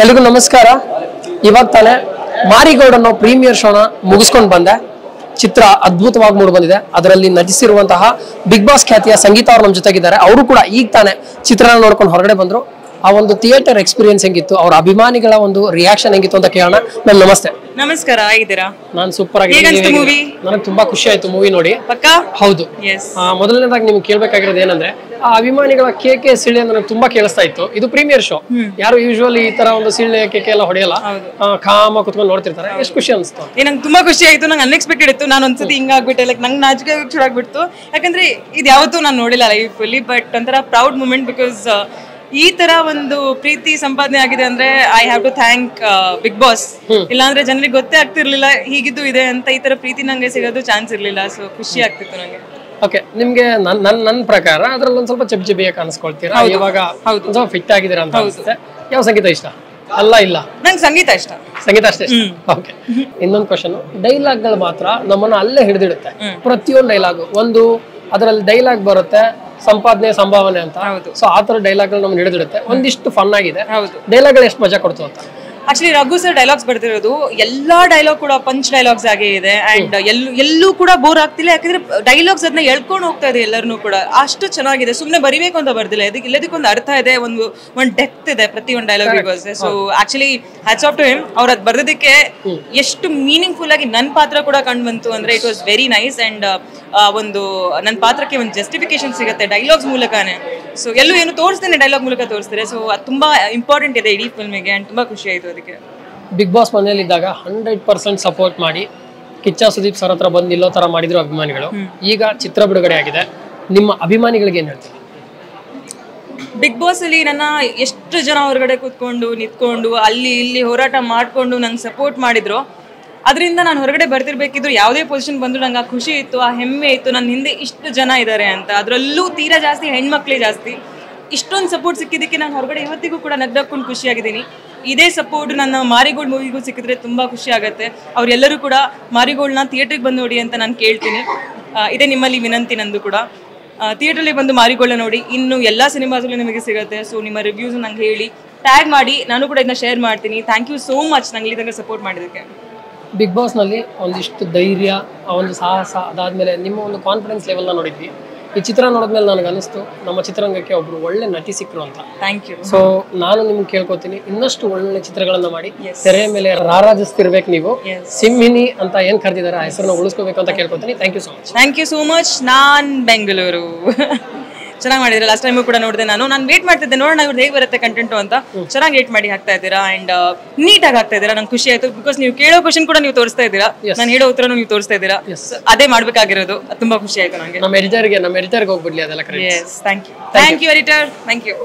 ಎಲ್ರಿಗೂ ನಮಸ್ಕಾರ. ಇವಾಗ ತಾನೇ ಮಾರಿಗೋಲ್ಡ್ ಅನ್ನೋ ಪ್ರೀಮಿಯರ್ ಶೋನ ಮುಗಿಸ್ಕೊಂಡು ಬಂದೆ. ಚಿತ್ರ ಅದ್ಭುತವಾಗಿ ಮೂಡಿ ಬಂದಿದೆ. ಅದರಲ್ಲಿ ನಟಿಸಿರುವಂತಹ ಬಿಗ್ ಬಾಸ್ ಖ್ಯಾತಿಯ ಸಂಗೀತ ಅವರು ನಮ್ಮ ಜೊತೆಗಿದ್ದಾರೆ. ಅವರು ಕೂಡ ಈಗ ತಾನೇ ಚಿತ್ರನ ನೋಡ್ಕೊಂಡು ಹೊರಗಡೆ ಬಂದ್ರು. ಆ ಒಂದು ಥಿಯೇಟರ್ ಎಕ್ಸ್ಪೀರಿಯನ್ಸ್ ಹೆಂಗಿತ್ತು, ಅವ್ರ ಅಭಿಮಾನಿಗಳ ಒಂದು ರಿಯಾಕ್ಷನ್ ಹೆಂಗಿತ್ತು ಅಂತ ಕೇಳೋಣ. ಮ್ಯಾಮ್ ನಮಸ್ತೆ. ನಮಸ್ಕಾರ, ಆಗಿದ್ದೀರಾ? ನಾನು ಸೂಪರ್ ಆಗಿದ್ದೀನಿ. ನನಗೆ ತುಂಬಾ ಖುಷಿ ಆಯ್ತು ಮೂವಿ ನೋಡಿ. ಪಕ್ಕಾ? ಹೌದು. ಮೊದಲನೇದಾಗಿ ನಿಮ್ಗೆ ಕೇಳ್ಬೇಕಾಗಿರೋದು ಏನಂದ್ರೆ, ಆ ಅಭಿಮಾನಿಗಳ ಕೇಕೆ ಸಿಳ್ಳೆ ನನಗೆ ತುಂಬಾ ಕೇಳಿಸ್ತಾ ಇತ್ತು. ಇದು ಪ್ರೀಮಿಯರ್ ಶೋ, ಯಾರು ಯೂಶುವಲಿ ಈ ತರ ಒಂದು ಸಿಳ್ಳೆ ಕೇಕೆ ಎಲ್ಲ ಹೊಡೆಯಲ್ಲ, ಕಾಮ ಕುತ್ಕೊಂಡು ನೋಡ್ತಿರ್ತಾರೆ. ಎಷ್ಟು ಖುಷಿ ಅನಿಸ್ತು? ನಂಗೆ ತುಂಬಾ ಖುಷಿ ಆಯ್ತು. ನಂಗೆ ಅನ್ಎಕ್ಸ್ಪೆಕ್ಟೆಡ್ ಇತ್ತು. ನಾನು ಒಂದ್ಸತಿ ಹಿಂಗಾಗ್ಬಿಟ್ಟೆ, ಲೈಕ್ ನಂಗೆ ನಾಚಿಕೆ ಶುರು ಆಗ್ಬಿಡ್ತು. ಯಾಕಂದ್ರೆ ಇದು ಯಾವತ್ತೂ ನಾನು ನೋಡಿಲ್ಲ ಲೈಫಲ್ಲಿ. ಬಟ್ ಒಂಥರ ಪ್ರೌಡ್ ಮೂಮೆಂಟ್, ಬಿಕಾಸ್ ಈ ತರ ಒಂದು ಪ್ರೀತಿ ಸಂಪಾದನೆ ಆಗಿದೆ ಅಂದ್ರೆ I have to thank Bigg Boss. ಇಲ್ಲಾಂದ್ರೆ ಜನರಿಗೆ ಗೊತ್ತೇ ಆಗ್ತಿರ್ಲಿಲ್ಲ ಹೀಗಿದ್ದು ಇದೆ ಅಂತ. ಈ ತರ ಪ್ರೀತಿ ನಂಗೆ ಸಿಗೋದು ಚಾನ್ಸ್ ಇರ್ಲಿಲ್ಲ. ಸೊ ಖುಷಿ ಆಗ್ತಿತ್ತು ನಂಗೆ. ಓಕೆ, ನಿಮ್ಗೆ ನನ್ನ ಪ್ರಕಾರ ಅದ್ರಲ್ಲಿ ಒಂದ್ ಸ್ವಲ್ಪ ಚಬ್ಜಿಬಿಯ ಕಾಣಿಸ್ಕೊಳ್ತೀರಾ. ಇವಾಗ ಸ್ವಲ್ಪ ಫಿಟ್ ಆಗಿದ್ದೀರಾ ಅಂತ ಅನ್ಸುತ್ತೆ. ಯಾವ ಸಂಗೀತ ಇಷ್ಟ? ಅಲ್ಲ ಇಲ್ಲ, ನಂಗೆ ಸಂಗೀತ ಇಷ್ಟ. ಸಂಗೀತ ಅಷ್ಟೇ. ಓಕೆ, ಇನ್ನೊಂದು ಕ್ವಶನ್. ಡೈಲಾಗ್ಗಳು ಮಾತ್ರ ನಮ್ಮನ್ನ ಅಲ್ಲೇ ಹಿಡಿದಿಡುತ್ತೆ. ಪ್ರತಿಯೊಂದು ಡೈಲಾಗು ಒಂದು ಅದರಲ್ಲಿ ಡೈಲಾಗ್ ಬರುತ್ತೆ, ಸಂಪಾದನೆ ಸಂಭಾವನೆ ಅಂತ. ಸೊ ಆ ತರ ಡೈಲಾಗ್ ನಮ್ಗೆ ಹಿಡಿದಿಡುತ್ತೆ. ಒಂದಿಷ್ಟು ಫನ್ ಆಗಿದೆ. ಡೈಲಾಗ್ಗಳು ಎಷ್ಟು ಮಜಾ ಕೊಡ್ತು ಅಂತ. ಆಕ್ಚುಲಿ ರಘು ಸರ್ ಡೈಲಾಗ್ಸ್ ಬರ್ತಿರೋದು ಎಲ್ಲಾ ಡೈಲಾಗ್ ಕೂಡ ಪಂಚ್ ಡೈಲಾಗ್ಸ್ ಆಗೇ ಇದೆ. ಅಂಡ್ ಎಲ್ಲೂ ಕೂಡ ಬೋರ್ ಆಗ್ತಿಲ್ಲ. ಯಾಕಂದ್ರೆ ಡೈಲಾಗ್ಸ್ ಅದನ್ನ ಎಳ್ಕೊಂಡು ಹೋಗ್ತಾ ಇದೆ ಎಲ್ಲರನ್ನೂ ಕೂಡ. ಅಷ್ಟು ಚೆನ್ನಾಗಿದೆ. ಸುಮ್ಮನೆ ಬರಿಬೇಕು ಅಂತ ಬರ್ದಿಲ್ಲ. ಎಲ್ಲದಕ್ಕೊಂದು ಅರ್ಥ ಇದೆ, ಒಂದು ಡೆಪ್ತ್ ಇದೆ ಪ್ರತಿ ಒಂದು ಡೈಲಾಗಿಗೂ. So actually hats off to him. ಅವ್ರು ಅದು ಬರ್ದಿದ್ದಕ್ಕೆ ಎಷ್ಟು ಮೀನಿಂಗ್ಫುಲ್ ಆಗಿ ನನ್ನ ಪಾತ್ರ ಕೂಡ ಕಂಡು ಬಂತು ಅಂದ್ರೆ it was very nice. And ಒಂದು ನನ್ನ ಪಾತ್ರಕ್ಕೆ ಒಂದು ಜಸ್ಟಿಫಿಕೇಶನ್ ಸಿಗುತ್ತೆ ಡೈಲಾಗ್ಸ್ ಮೂಲಕನೇ. ಸೊ ಎಲ್ಲೂ ಏನು ತೋರಿಸ್ತೇನೆ, ಡೈಲಾಗ್ ಮೂಲಕ ತೋರಿಸ್ತಾರೆ. ಸೊ ಅದು ತುಂಬಾ ಇಂಪಾರ್ಟೆಂಟ್ ಇದೆ ಇಡೀ ಫಿಲ್ಮಿಗೆ. ಅಂಡ್ ತುಂಬಾ ಖುಷಿ ಆಯ್ತು ಅದಕ್ಕೆ. ಬಿಗ್ ಬಾಸ್ ಮನೆಯಲ್ಲಿ ಇದ್ದಾಗ 100% ಸಪೋರ್ಟ್ ಮಾಡಿ ಕಿಚ್ಚ ಸುದೀಪ್ ಸರ್ ಹತ್ರ ಬಂದು ನಿಲ್ಲೋ ತರ ಮಾಡಿದ್ರು ಅಭಿಮಾನಿಗಳು. ಈಗ ಚಿತ್ರ ಬಿಡುಗಡೆ ಆಗಿದೆ. ನಿಮ್ಮ ಅಭಿಮಾನಿಗಳಿಗೆ ಏನ್ ಹೇಳ್ತೀವಿ? ಬಿಗ್ ಬಾಸ್ ಅಲ್ಲಿ ನನ್ನ ಎಷ್ಟು ಜನ ಹೊರಗಡೆ ಕೂತ್ಕೊಂಡು ನಿಂತ್ಕೊಂಡು ಅಲ್ಲಿ ಇಲ್ಲಿ ಹೋರಾಟ ಮಾಡ್ಕೊಂಡು ನಂಗೆ ಸಪೋರ್ಟ್ ಮಾಡಿದ್ರು. ಅದರಿಂದ ನಾನು ಹೊರಗಡೆ ಬರ್ತಿರ್ಬೇಕಿದ್ರು ಯಾವುದೇ ಪೊಸಿಷನ್ ಬಂದ್ರು ನಂಗೆ ಆ ಖುಷಿ ಇತ್ತು, ಆ ಹೆಮ್ಮೆ ಇತ್ತು. ನನ್ನ ಹಿಂದೆ ಇಷ್ಟು ಜನ ಇದ್ದಾರೆ ಅಂತ. ಅದರಲ್ಲೂ ತೀರಾ ಜಾಸ್ತಿ ಹೆಣ್ಮಕ್ಳೇ ಜಾಸ್ತಿ. ಇಷ್ಟೊಂದು ಸಪೋರ್ಟ್ ಸಿಕ್ಕಿದ್ದಕ್ಕೆ ನಾನು ಹೊರಗಡೆ ಇವತ್ತಿಗೂ ಕೂಡ ನಗ್ದಕ್ಕೊಂಡು ಖುಷಿಯಾಗಿದ್ದೀನಿ. ಇದೇ ಸಪೋರ್ಟ್ ನನ್ನ ಮಾರಿಗೋಲ್ಡ್ ಮೂವಿಗೂ ಸಿಕ್ಕಿದ್ರೆ ತುಂಬ ಖುಷಿ ಆಗುತ್ತೆ. ಅವರೆಲ್ಲರೂ ಕೂಡ ಮಾರಿಗೋಲ್ಡ್ನ ಥಿಯೇಟ್ರಿಗೆ ಬಂದು ನೋಡಿ ಅಂತ ನಾನು ಕೇಳ್ತೀನಿ. ಇದೇ ನಿಮ್ಮಲ್ಲಿ ವಿನಂತಿ ನಂದು ಕೂಡ. ಥಿಯೇಟ್ರಲ್ಲಿ ಬಂದು ಮಾರಿಗೋಲ್ಡ್ನ ನೋಡಿ. ಇನ್ನು ಎಲ್ಲ ಸಿನಿಮಾಸಲ್ಲೂ ನಿಮಗೆ ಸಿಗುತ್ತೆ. ಸೊ ನಿಮ್ಮ ರಿವ್ಯೂಸ್ ನಂಗೆ ಹೇಳಿ, ಟ್ಯಾಗ್ ಮಾಡಿ, ನಾನು ಕೂಡ ಇದನ್ನ ಶೇರ್ ಮಾಡ್ತೀನಿ. ಥ್ಯಾಂಕ್ ಯು ಸೋ ಮಚ್ ನಂಗೆ ಇಲ್ಲಿದ್ದಂಗೆ ಸಪೋರ್ಟ್ ಮಾಡಿದ್ದಕ್ಕೆ. ಬಿಗ್ ಬಾಸ್ನಲ್ಲಿ ಒಂದಿಷ್ಟು ಧೈರ್ಯ, ಆ ಒಂದು ಸಾಹಸ, ಅದಾದಮೇಲೆ ನಿಮ್ಮ ಒಂದು ಕಾನ್ಫಿಡೆನ್ಸ್ ಲೆವೆಲ್ನ ನೋಡಿದ್ವಿ. ಈ ಚಿತ್ರ ನೋಡಿದ್ಮೇಲೆ ನನಗೆ ಅನಿಸ್ತು ನಮ್ಮ ಚಿತ್ರರಂಗಕ್ಕೆ ಒಬ್ರು ಒಳ್ಳೆ ನಟಿ ಸಿಕ್ಕರು ಅಂತ. Thank you. ಸೊ ನಾನು ನಿಮ್ಗೆ ಕೇಳ್ಕೊತೀನಿ, ಇನ್ನಷ್ಟು ಒಳ್ಳೆ ಚಿತ್ರಗಳನ್ನ ಮಾಡಿ ತೆರೆಯ ಮೇಲೆ ರಾರಾಜಿಸ್ತಿರ್ಬೇಕು. ನೀವು ಸಿಂಹಿನಿ ಅಂತ ಏನ್ ಕರೆದಿದ್ದಾರೆ ಆ ಹೆಸರನ್ನ ಉಳಿಸ್ಕೋಬೇಕು ಅಂತ ಕೇಳ್ಕೊತೀನಿ. Thank you so much. Thank you so much. ನಾನ್ ಬೆಂಗಳೂರು ಚೆನ್ನಾಗಿ ಮಾಡಿದ್ರೆ. ಲಾಸ್ಟ್ ಟೈಮು ಕೂಡ ನೋಡಿದೆ. ನಾನು ವೇಟ್ ಮಾಡ್ತಿದ್ದೆ, ನೋಡೋಣ ಇವ್ರದ್ದು ಹೇಗೆ ಬರುತ್ತೆ ಕಂಟೆಂಟು ಅಂತ. ಚೆನ್ನಾಗಿ ವೇಟ್ ಮಾಡಿ ಹಾಕ್ತಾ ಇದ್ದೀರಾ. ಅಂಡ್ ನೀಟಾಗಿ ಹಾಕ್ತಾ ಇದ್ದೀರಾ. ನಂಗೆ ಖುಷಿ ಆಯ್ತು. ಬಿಕಾಸ್ ನೀವು ಕೇಳೋ ಕ್ವಶನ್ ಕೂಡ ನೀವು ತೋರಿಸ್ತಾ ಇದ್ದೀರಾ, ನಾನು ಹೇಳೋ ಉತ್ತರನು ನೀವು ತೋರಿಸ್ತಾ ಇದ್ದೀರಾ. ಅದೇ ಮಾಡ್ಬೇಕಾಗಿರೋದು. ತುಂಬಾ ಖುಷಿ ಆಯ್ತು ನನಗೆ. ನಮ್ಮ ಎಡಿಟರ್ಗೆ ಹೋಗ್ಬಿಡ್ಲಿ ಅದೆಲ್ಲ. Thank you editor. Thank you.